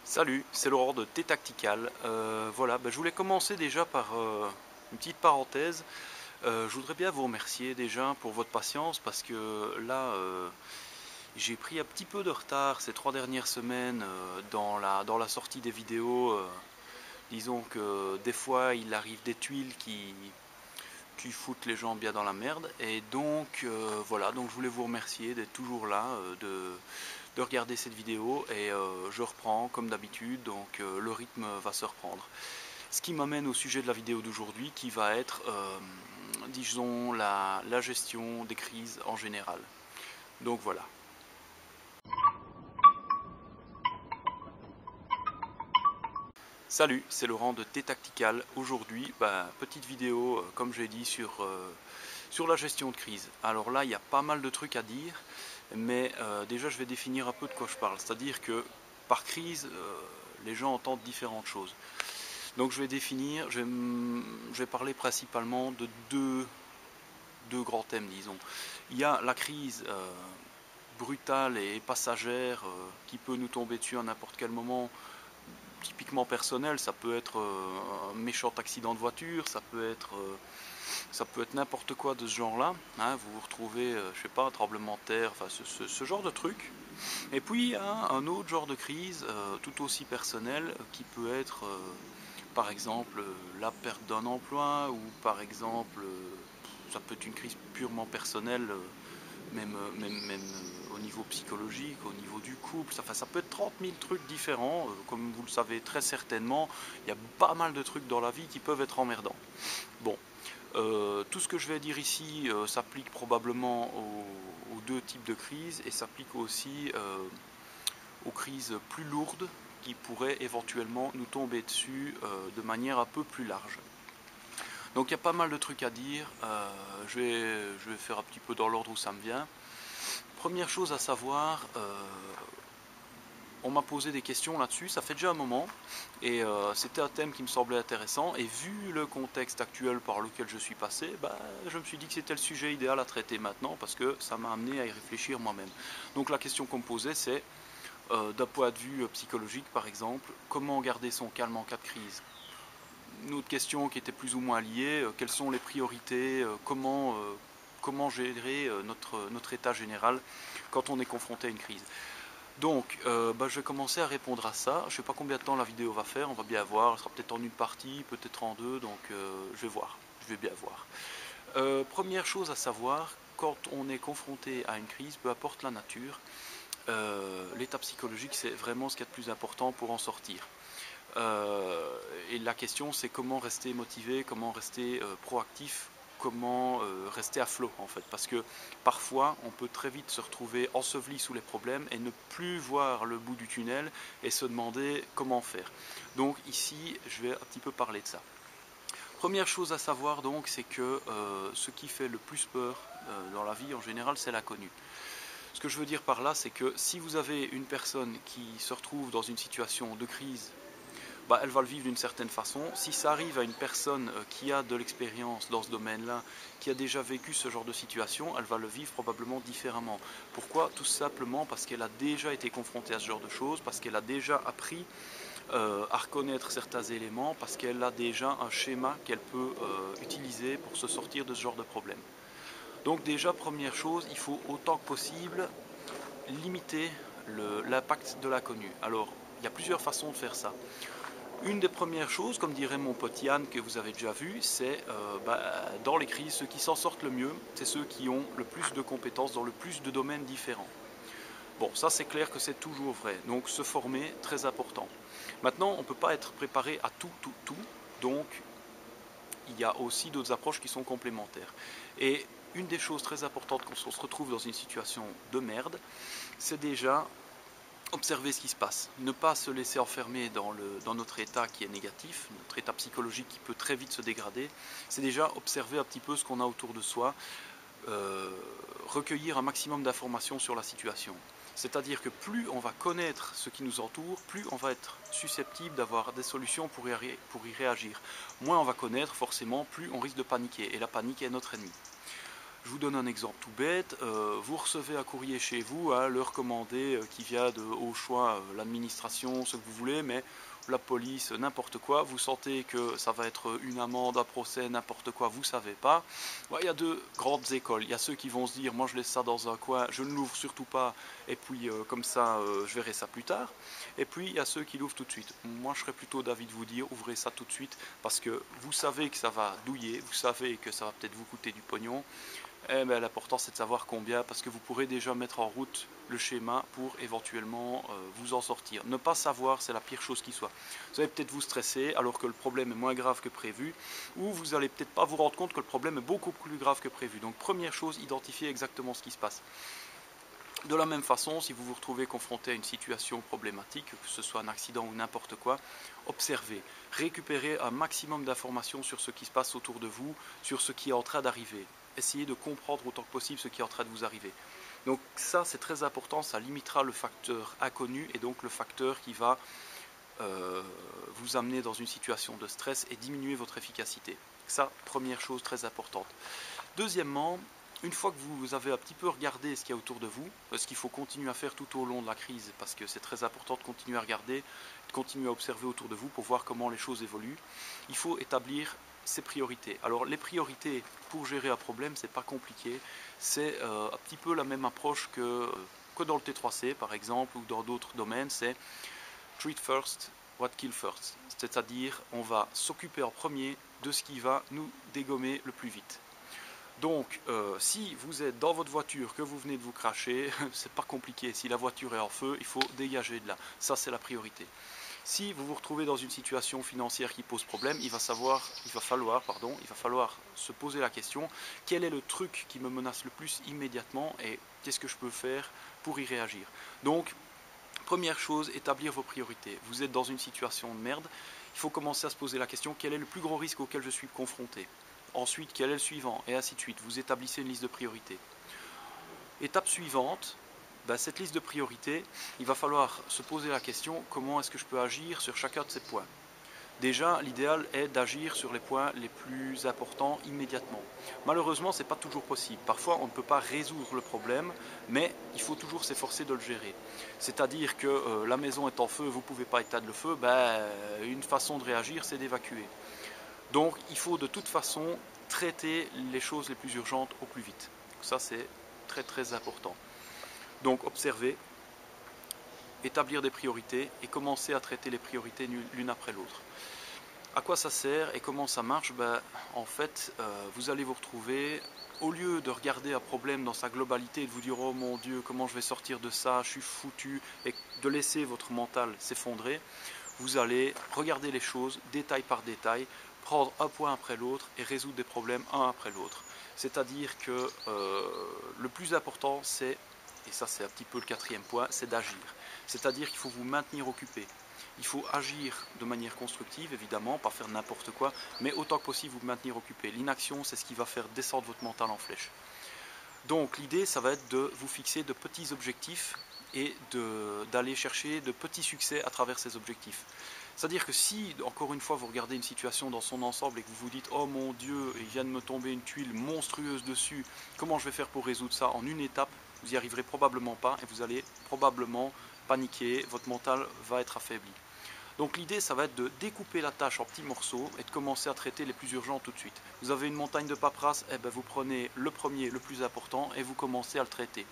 Salut, c'est Laurent de T-Tactical. Voilà, je voulais commencer déjà par une petite parenthèse. Je voudrais bien vous remercier déjà pour votre patience parce que là, j'ai pris un petit peu de retard ces 3 dernières semaines dans la sortie des vidéos. Disons que des fois, il arrive des tuiles qui foutent les gens bien dans la merde. Et donc, voilà, donc je voulais vous remercier d'être toujours là, de regarder cette vidéo et je reprends comme d'habitude, donc le rythme va se reprendre. Ce qui m'amène au sujet de la vidéo d'aujourd'hui qui va être, disons, la gestion des crises en général. Donc voilà. Salut, c'est Laurent de T-Tactical. Aujourd'hui, petite vidéo, comme j'ai dit, sur la gestion de crise. Alors là, il y a pas mal de trucs à dire, mais déjà, je vais définir un peu de quoi je parle. C'est-à-dire que par crise, les gens entendent différentes choses. Donc je vais définir, je vais parler principalement de deux grands thèmes, disons. Il y a la crise brutale et passagère qui peut nous tomber dessus à n'importe quel moment, typiquement personnel. Ça peut être un méchant accident de voiture, ça peut être n'importe quoi de ce genre-là. Hein, vous vous retrouvez, je sais pas, un tremblement de terre, enfin ce genre de truc. Et puis il y a un autre genre de crise, tout aussi personnel, qui peut être par exemple la perte d'un emploi, ou par exemple ça peut être une crise purement personnelle, même au niveau psychologique, au niveau du couple. Enfin, ça peut être 30 000 trucs différents, comme vous le savez très certainement. Il y a pas mal de trucs dans la vie qui peuvent être emmerdants. Bon, tout ce que je vais dire ici s'applique probablement aux deux types de crises, et s'applique aussi aux crises plus lourdes qui pourraient éventuellement nous tomber dessus de manière un peu plus large. Donc il y a pas mal de trucs à dire, je vais faire un petit peu dans l'ordre où ça me vient. Première chose à savoir, on m'a posé des questions là-dessus, ça fait déjà un moment, et c'était un thème qui me semblait intéressant, et vu le contexte actuel par lequel je suis passé, je me suis dit que c'était le sujet idéal à traiter maintenant, parce que ça m'a amené à y réfléchir moi-même. Donc la question qu'on me posait, c'est d'un point de vue psychologique par exemple, comment garder son calme en cas de crise. Une autre question qui était plus ou moins liée, quelles sont les priorités, comment gérer notre état général quand on est confronté à une crise. Donc je vais commencer à répondre à ça. Je ne sais pas combien de temps la vidéo va faire, on va bien voir, elle sera peut-être en une partie, peut-être en deux, donc je vais voir, je vais bien voir. Première chose à savoir, quand on est confronté à une crise, peu importe la nature, l'état psychologique, c'est vraiment ce qu'il y a de plus important pour en sortir. Et la question, c'est comment rester motivé, comment rester proactif, comment rester à flot en fait. Parce que parfois, on peut très vite se retrouver enseveli sous les problèmes et ne plus voir le bout du tunnel et se demander comment faire. Donc ici, je vais un petit peu parler de ça. Première chose à savoir donc, c'est que ce qui fait le plus peur dans la vie en général, c'est l'inconnu. Ce que je veux dire par là, c'est que si vous avez une personne qui se retrouve dans une situation de crise, elle va le vivre d'une certaine façon. Si ça arrive à une personne qui a de l'expérience dans ce domaine-là, qui a déjà vécu ce genre de situation, elle va le vivre probablement différemment. Pourquoi? Tout simplement parce qu'elle a déjà été confrontée à ce genre de choses, parce qu'elle a déjà appris à reconnaître certains éléments, parce qu'elle a déjà un schéma qu'elle peut utiliser pour se sortir de ce genre de problème. Donc déjà, première chose, il faut autant que possible limiter l'impact de l'inconnu. Alors, il y a plusieurs façons de faire ça. Une des premières choses, comme dirait mon pote Yann, que vous avez déjà vu, c'est dans les crises, ceux qui s'en sortent le mieux, c'est ceux qui ont le plus de compétences dans le plus de domaines différents. Bon, ça c'est clair que c'est toujours vrai, donc se former, très important. Maintenant, on ne peut pas être préparé à tout, donc il y a aussi d'autres approches qui sont complémentaires. Et une des choses très importantes quand on se retrouve dans une situation de merde, c'est déjà observer ce qui se passe, ne pas se laisser enfermer dans notre état qui est négatif, notre état psychologique qui peut très vite se dégrader. C'est déjà observer un petit peu ce qu'on a autour de soi, recueillir un maximum d'informations sur la situation. C'est-à-dire que plus on va connaître ce qui nous entoure, plus on va être susceptible d'avoir des solutions pour y réagir. Moins on va connaître, forcément, plus on risque de paniquer. Et la panique est notre ennemi. Je vous donne un exemple tout bête, vous recevez un courrier chez vous, hein, l'heure commandée qui vient au choix l'administration, ce que vous voulez, mais la police, n'importe quoi, vous sentez que ça va être une amende, un procès, n'importe quoi, vous ne savez pas. Ouais, il y a deux grandes écoles, il y a ceux qui vont se dire, moi je laisse ça dans un coin, je ne l'ouvre surtout pas, et puis comme ça je verrai ça plus tard. Et puis il y a ceux qui l'ouvrent tout de suite. Moi je serais plutôt d'avis de vous dire, ouvrez ça tout de suite, parce que vous savez que ça va douiller, vous savez que ça va peut-être vous coûter du pognon. Eh ben, l'important c'est de savoir combien, parce que vous pourrez déjà mettre en route le schéma pour éventuellement vous en sortir. Ne pas savoir, c'est la pire chose qui soit. Vous allez peut-être vous stresser alors que le problème est moins grave que prévu, ou vous allez peut-être pas vous rendre compte que le problème est beaucoup plus grave que prévu. Donc première chose, identifiez exactement ce qui se passe. De la même façon, si vous vous retrouvez confronté à une situation problématique, que ce soit un accident ou n'importe quoi, observez, récupérez un maximum d'informations sur ce qui se passe autour de vous, sur ce qui est en train d'arriver. Essayez de comprendre autant que possible ce qui est en train de vous arriver. Donc ça, c'est très important, ça limitera le facteur inconnu et donc le facteur qui va vous amener dans une situation de stress et diminuer votre efficacité. Ça, première chose très importante. Deuxièmement, une fois que vous avez un petit peu regardé ce qu'il y a autour de vous, ce qu'il faut continuer à faire tout au long de la crise, parce que c'est très important de continuer à regarder, de continuer à observer autour de vous pour voir comment les choses évoluent, il faut établir ses priorités. Alors les priorités pour gérer un problème, c'est pas compliqué, c'est un petit peu la même approche que dans le T3C par exemple, ou dans d'autres domaines, c'est treat first, what kill first. C'est-à-dire, on va s'occuper en premier de ce qui va nous dégommer le plus vite. Donc, si vous êtes dans votre voiture, que vous venez de vous cracher, c'est pas compliqué. Si la voiture est en feu, il faut dégager de là. Ça, c'est la priorité. Si vous vous retrouvez dans une situation financière qui pose problème, il va falloir se poser la question, quel est le truc qui me menace le plus immédiatement et qu'est-ce que je peux faire pour y réagir. Donc, première chose, établir vos priorités. Vous êtes dans une situation de merde, il faut commencer à se poser la question, quel est le plus gros risque auquel je suis confronté ? Ensuite, quel est le suivant ? Et ainsi de suite. Vous établissez une liste de priorités. Étape suivante, cette liste de priorités, il va falloir se poser la question, comment est-ce que je peux agir sur chacun de ces points ? Déjà, l'idéal est d'agir sur les points les plus importants immédiatement. Malheureusement, ce n'est pas toujours possible. Parfois, on ne peut pas résoudre le problème, mais il faut toujours s'efforcer de le gérer. C'est-à-dire que la maison est en feu, vous ne pouvez pas éteindre le feu, une façon de réagir, c'est d'évacuer. Donc, il faut de toute façon traiter les choses les plus urgentes au plus vite. Ça, c'est très très important. Donc, observer, établir des priorités et commencer à traiter les priorités l'une après l'autre. À quoi ça sert et comment ça marche ? En fait, vous allez vous retrouver, au lieu de regarder un problème dans sa globalité et de vous dire « Oh mon Dieu, comment je vais sortir de ça, je suis foutu » et de laisser votre mental s'effondrer, vous allez regarder les choses détail par détail, prendre un point après l'autre et résoudre des problèmes un après l'autre. C'est-à-dire que le plus important, c'est, et ça c'est un petit peu le quatrième point, c'est d'agir. C'est-à-dire qu'il faut vous maintenir occupé. Il faut agir de manière constructive, évidemment, pas faire n'importe quoi, mais autant que possible vous maintenir occupé. L'inaction, c'est ce qui va faire descendre votre mental en flèche. Donc l'idée, ça va être de vous fixer de petits objectifs et d'aller chercher de petits succès à travers ces objectifs. C'est-à-dire que si, encore une fois, vous regardez une situation dans son ensemble et que vous vous dites « Oh mon Dieu, il vient de me tomber une tuile monstrueuse dessus, comment je vais faire pour résoudre ça en une étape ?» Vous n'y arriverez probablement pas et vous allez probablement paniquer, votre mental va être affaibli. Donc l'idée, ça va être de découper la tâche en petits morceaux et de commencer à traiter les plus urgents tout de suite. Vous avez une montagne de paperasse, vous prenez le premier, le plus important, et vous commencez à le traiter.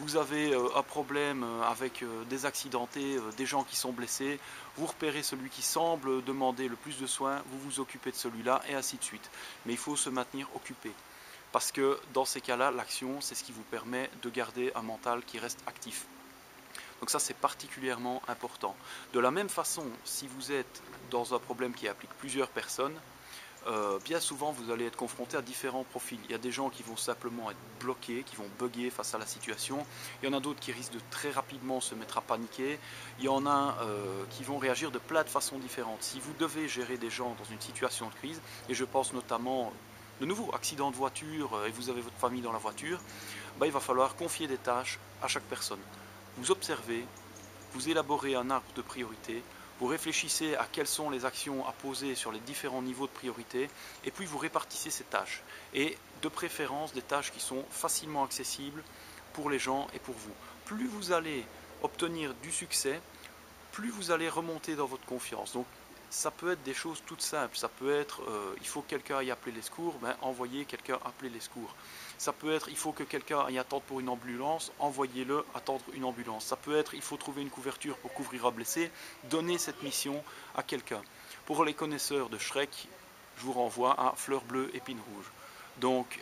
Vous avez un problème avec des accidentés, des gens qui sont blessés, vous repérez celui qui semble demander le plus de soins, vous vous occupez de celui-là, et ainsi de suite. Mais il faut se maintenir occupé. Parce que dans ces cas-là, l'action, c'est ce qui vous permet de garder un mental qui reste actif. Donc ça, c'est particulièrement important. De la même façon, si vous êtes dans un problème qui implique plusieurs personnes, bien souvent, vous allez être confronté à différents profils. Il y a des gens qui vont simplement être bloqués, qui vont bugger face à la situation. Il y en a d'autres qui risquent de très rapidement se mettre à paniquer. Il y en a qui vont réagir de plein de façons différentes. Si vous devez gérer des gens dans une situation de crise, et je pense notamment, de nouveau, accident de voiture, et vous avez votre famille dans la voiture, il va falloir confier des tâches à chaque personne. Vous observez, vous élaborez un arbre de priorité, Vous réfléchissez à quelles sont les actions à poser sur les différents niveaux de priorité et puis vous répartissez ces tâches. Et de préférence des tâches qui sont facilement accessibles pour les gens et pour vous. Plus vous allez obtenir du succès, plus vous allez remonter dans votre confiance. Donc ça peut être des choses toutes simples, ça peut être il faut que quelqu'un aille appeler les secours, ben, envoyez quelqu'un appeler les secours. Ça peut être il faut que quelqu'un aille attendre pour une ambulance, envoyez-le attendre une ambulance. Ça peut être il faut trouver une couverture pour couvrir un blessé, donnez cette mission à quelqu'un. Pour les connaisseurs de Shrek, je vous renvoie à Fleur bleue, épine rouge. Donc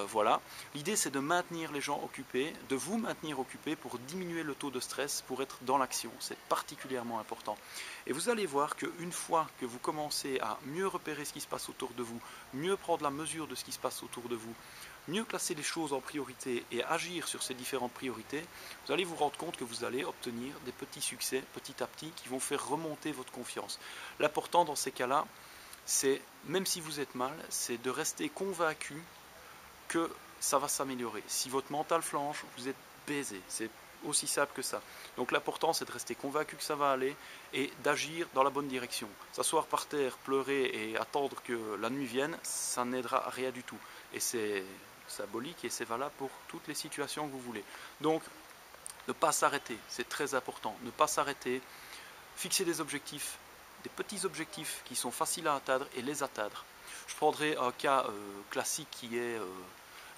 voilà, l'idée c'est de maintenir les gens occupés, de vous maintenir occupés pour diminuer le taux de stress, pour être dans l'action, c'est particulièrement important. Et vous allez voir qu'une fois que vous commencez à mieux repérer ce qui se passe autour de vous, mieux prendre la mesure de ce qui se passe autour de vous, mieux classer les choses en priorité et agir sur ces différentes priorités, vous allez vous rendre compte que vous allez obtenir des petits succès petit à petit qui vont faire remonter votre confiance. L'important dans ces cas-là, c'est, même si vous êtes mal, c'est de rester convaincu que ça va s'améliorer. Si votre mental flanche, vous êtes baisé. C'est aussi simple que ça. Donc l'important, c'est de rester convaincu que ça va aller et d'agir dans la bonne direction. S'asseoir par terre, pleurer et attendre que la nuit vienne, ça n'aidera à rien du tout. Et c'est symbolique et c'est valable pour toutes les situations que vous voulez. Donc, ne pas s'arrêter, c'est très important. Ne pas s'arrêter, fixer des objectifs, des petits objectifs qui sont faciles à atteindre et les atteindre. Je prendrai un cas classique qui est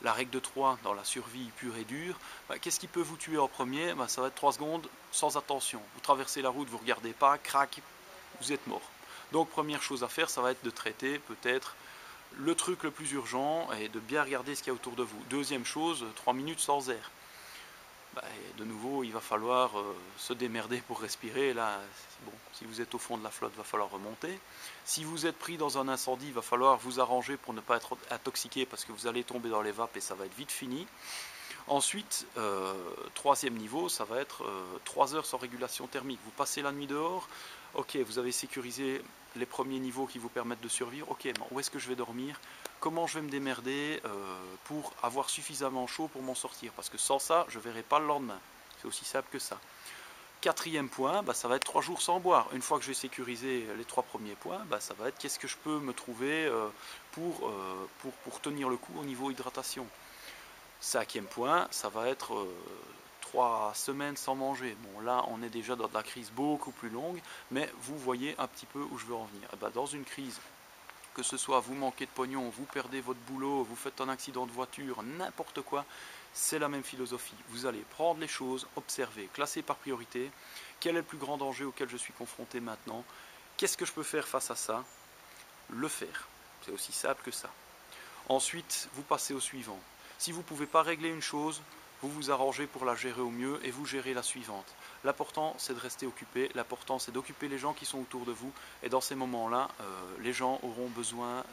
la règle de 3 dans la survie pure et dure. Qu'est-ce qui peut vous tuer en premier? Ça va être 3 secondes sans attention. Vous traversez la route, vous ne regardez pas, crac, vous êtes mort. Donc première chose à faire, ça va être de traiter peut-être le truc le plus urgent et de bien regarder ce qu'il y a autour de vous. Deuxième chose, 3 minutes sans air. De nouveau, il va falloir se démerder pour respirer. Là, bon, si vous êtes au fond de la flotte, il va falloir remonter. Si vous êtes pris dans un incendie, il va falloir vous arranger pour ne pas être intoxiqué parce que vous allez tomber dans les vapes et ça va être vite fini. Ensuite, troisième niveau, ça va être 3 heures sans régulation thermique. Vous passez la nuit dehors, ok, vous avez sécurisé les premiers niveaux qui vous permettent de survivre. Ok, bon, où est-ce que je vais dormir? Comment je vais me démerder pour avoir suffisamment chaud pour m'en sortir? Parce que sans ça, je ne verrai pas le lendemain. C'est aussi simple que ça. Quatrième point, ça va être 3 jours sans boire. Une fois que j'ai sécurisé les 3 premiers points, ça va être qu'est-ce que je peux me trouver pour tenir le coup au niveau hydratation. Cinquième point, ça va être 3 semaines sans manger. Bon, là, on est déjà dans de la crise beaucoup plus longue, mais vous voyez un petit peu où je veux en venir. Dans une crise, que ce soit vous manquez de pognon, vous perdez votre boulot, vous faites un accident de voiture, n'importe quoi, c'est la même philosophie. Vous allez prendre les choses, observer, classer par priorité. Quel est le plus grand danger auquel je suis confronté maintenant? Qu'est-ce que je peux faire face à ça? Le faire. C'est aussi simple que ça. Ensuite, vous passez au suivant. Si vous ne pouvez pas régler une chose, vous vous arrangez pour la gérer au mieux et vous gérez la suivante. L'important, c'est de rester occupé. L'important, c'est d'occuper les gens qui sont autour de vous. Et dans ces moments-là, les gens auront besoin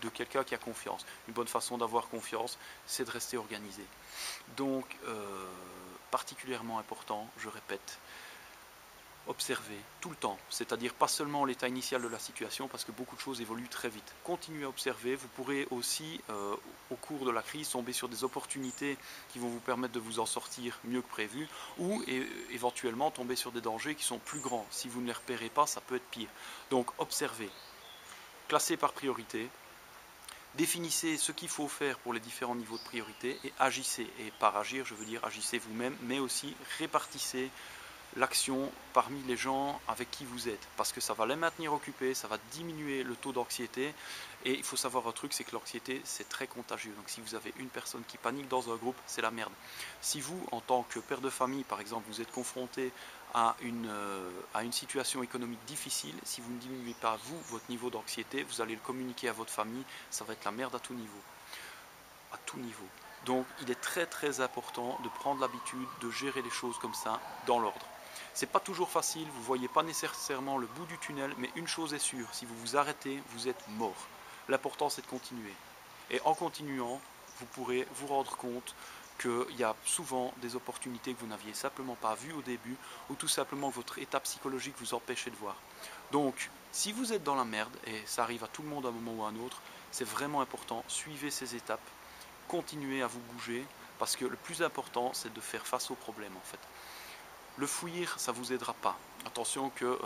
de quelqu'un qui a confiance. Une bonne façon d'avoir confiance, c'est de rester organisé. Donc, particulièrement important, je répète, observer tout le temps, c'est-à-dire pas seulement l'état initial de la situation, parce que beaucoup de choses évoluent très vite. Continuez à observer, vous pourrez aussi, au cours de la crise, tomber sur des opportunités qui vont vous permettre de vous en sortir mieux que prévu, ou éventuellement tomber sur des dangers qui sont plus grands. Si vous ne les repérez pas, ça peut être pire. Donc observez, classez par priorité, définissez ce qu'il faut faire pour les différents niveaux de priorité et agissez. Et par agir, je veux dire agissez vous-même, mais aussi répartissez l'action parmi les gens avec qui vous êtes, parce que ça va les maintenir occupés, ça va diminuer le taux d'anxiété. Et il faut savoir un truc, c'est que l'anxiété, c'est très contagieux. Donc si vous avez une personne qui panique dans un groupe, c'est la merde. Si vous, en tant que père de famille, par exemple, vous êtes confronté à une situation économique difficile, si vous ne diminuez pas, vous, votre niveau d'anxiété, vous allez le communiquer à votre famille, ça va être la merde à tout niveau. À tout niveau. Donc il est très très important de prendre l'habitude de gérer les choses comme ça, dans l'ordre. C'est pas toujours facile, vous ne voyez pas nécessairement le bout du tunnel, mais une chose est sûre, si vous vous arrêtez, vous êtes mort. L'important c'est de continuer. Et en continuant, vous pourrez vous rendre compte qu'il y a souvent des opportunités que vous n'aviez simplement pas vues au début, ou tout simplement que votre état psychologique vous empêchait de voir. Donc, si vous êtes dans la merde, et ça arrive à tout le monde à un moment ou à un autre, c'est vraiment important, suivez ces étapes, continuez à vous bouger, parce que le plus important c'est de faire face aux problèmes en fait. Le fuir, ça ne vous aidera pas. Attention que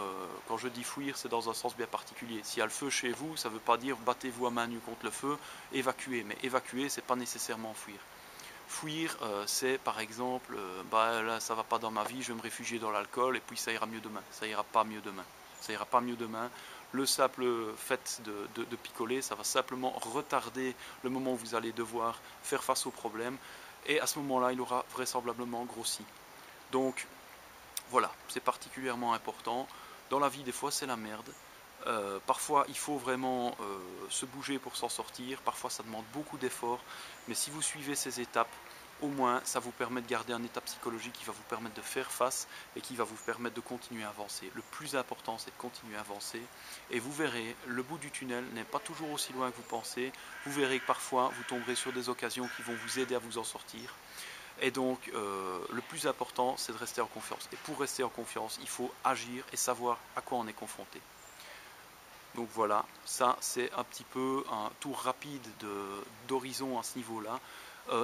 quand je dis fuir, c'est dans un sens bien particulier. S'il y a le feu chez vous, ça ne veut pas dire battez-vous à main nue contre le feu, évacuez. Mais évacuer, c'est pas nécessairement fuir. Fuir, c'est par exemple, bah là ça va pas dans ma vie, je vais me réfugier dans l'alcool et puis ça ira mieux demain. Ça ira pas mieux demain. Ça ira pas mieux demain. Le simple fait de picoler, ça va simplement retarder le moment où vous allez devoir faire face au problème. Et à ce moment-là, il aura vraisemblablement grossi. Donc voilà, c'est particulièrement important. Dans la vie, des fois, c'est la merde. Parfois, il faut vraiment se bouger pour s'en sortir. Parfois, ça demande beaucoup d'efforts. Mais si vous suivez ces étapes, au moins, ça vous permet de garder un état psychologique qui va vous permettre de faire face et qui va vous permettre de continuer à avancer. Le plus important, c'est de continuer à avancer. Et vous verrez, le bout du tunnel n'est pas toujours aussi loin que vous pensez. Vous verrez que parfois, vous tomberez sur des occasions qui vont vous aider à vous en sortir. Et donc, le plus important, c'est de rester en confiance. Et pour rester en confiance, il faut agir et savoir à quoi on est confronté. Donc voilà, ça c'est un petit peu un tour rapide d'horizon à ce niveau-là.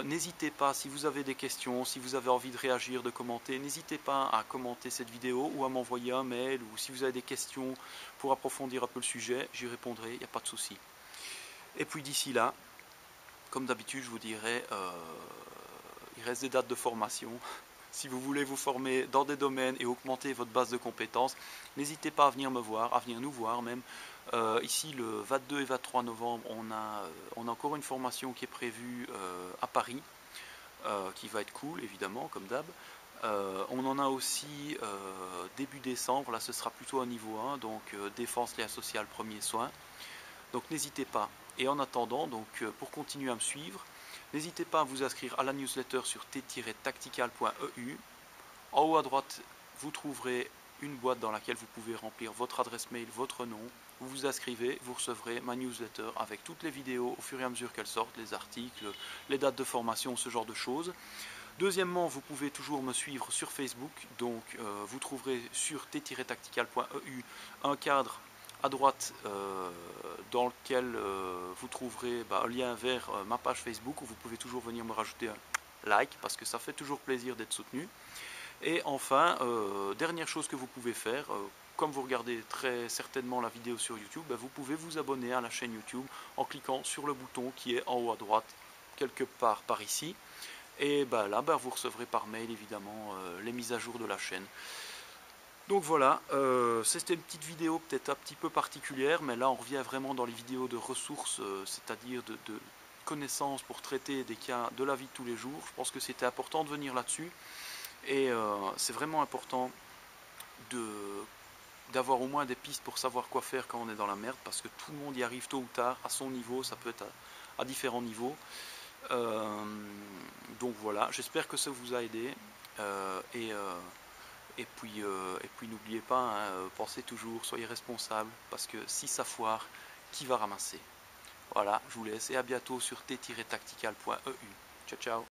N'hésitez pas, si vous avez des questions, si vous avez envie de réagir, de commenter, n'hésitez pas à commenter cette vidéo ou à m'envoyer un mail, ou si vous avez des questions pour approfondir un peu le sujet, j'y répondrai, il n'y a pas de souci. Et puis d'ici là, comme d'habitude, je vous dirai, il reste des dates de formation. Si vous voulez vous former dans des domaines et augmenter votre base de compétences, n'hésitez pas à venir me voir, à venir nous voir même. Ici, le 22 et 23 novembre, on a encore une formation qui est prévue à Paris, qui va être cool, évidemment, comme d'hab. On en a aussi début décembre, là ce sera plutôt à niveau 1, donc défense, lien social, premiers soins. Donc n'hésitez pas. Et en attendant, donc, pour continuer à me suivre, n'hésitez pas à vous inscrire à la newsletter sur t-tactical.eu. En haut à droite, vous trouverez une boîte dans laquelle vous pouvez remplir votre adresse mail, votre nom. Vous vous inscrivez, vous recevrez ma newsletter avec toutes les vidéos au fur et à mesure qu'elles sortent, les articles, les dates de formation, ce genre de choses. Deuxièmement, vous pouvez toujours me suivre sur Facebook. Donc vous trouverez sur t-tactical.eu un cadre à droite dans lequel vous trouverez un lien vers ma page Facebook où vous pouvez toujours venir me rajouter un like parce que ça fait toujours plaisir d'être soutenu. Et enfin, dernière chose que vous pouvez faire, comme vous regardez très certainement la vidéo sur YouTube, vous pouvez vous abonner à la chaîne YouTube en cliquant sur le bouton qui est en haut à droite, quelque part par ici. Et là, vous recevrez par mail évidemment les mises à jour de la chaîne. Donc voilà, c'était une petite vidéo peut-être un petit peu particulière, mais là on revient vraiment dans les vidéos de ressources, c'est-à-dire de connaissances pour traiter des cas de la vie de tous les jours. Je pense que c'était important de venir là-dessus. Et c'est vraiment important d'avoir au moins des pistes pour savoir quoi faire quand on est dans la merde, parce que tout le monde y arrive tôt ou tard, à son niveau, ça peut être à différents niveaux. Donc voilà, j'espère que ça vous a aidé. Et puis n'oubliez pas, hein, pensez toujours, soyez responsable, parce que si ça foire, qui va ramasser? Voilà, je vous laisse et à bientôt sur t-tactical.eu. Ciao ciao.